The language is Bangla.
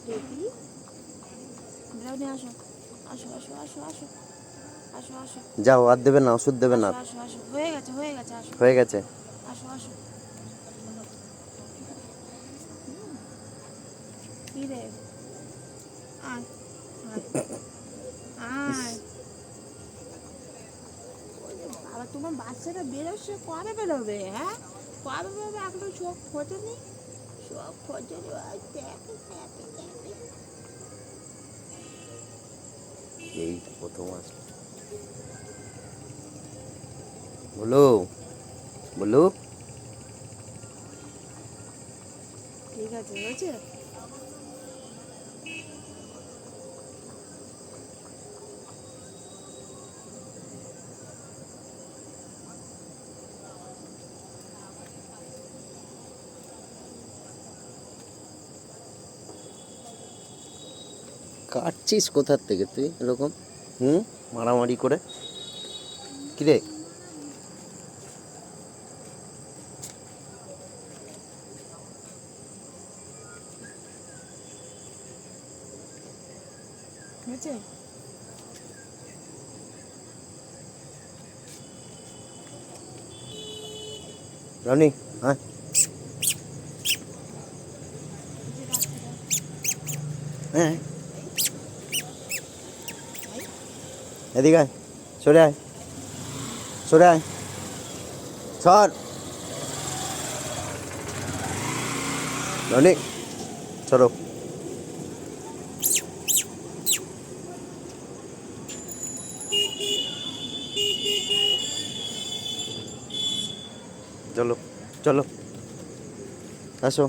রেডি, ব্রাউনি আসো, আসো আসো আসো আসো আসো আসো, যাও, আর দেবে না, ওষুধ দেবে না। আসো আসো আসো, হয়ে গেছে হয়ে গেছে, আসো হয়ে গেছে। আসো আসো। কি রে, আয় আয় ইস, আয়। বাবা তোমার বাচ্চাটা বেরোচ্ছে, কবে বেরোবে? হ্যাঁ, কবে বেরোবে? এখনো চোখ ফোটেনি, চোখ ফোটেনি। ওই দেখো দেখো দেখো। এই প্রথম আসলো। বলো, বলো। ঠিক আছে, হয়েছে। কাটছিস কোথার থেকে তুই এরকম? মারামারি করে। কিরে? হয়েছে। রানি, হ্যাঁ, হ্যাঁ, এদিকে আয়, সরে আয়, সরে আয়, সর। রানি, সরো। চলো, চলো, আসো।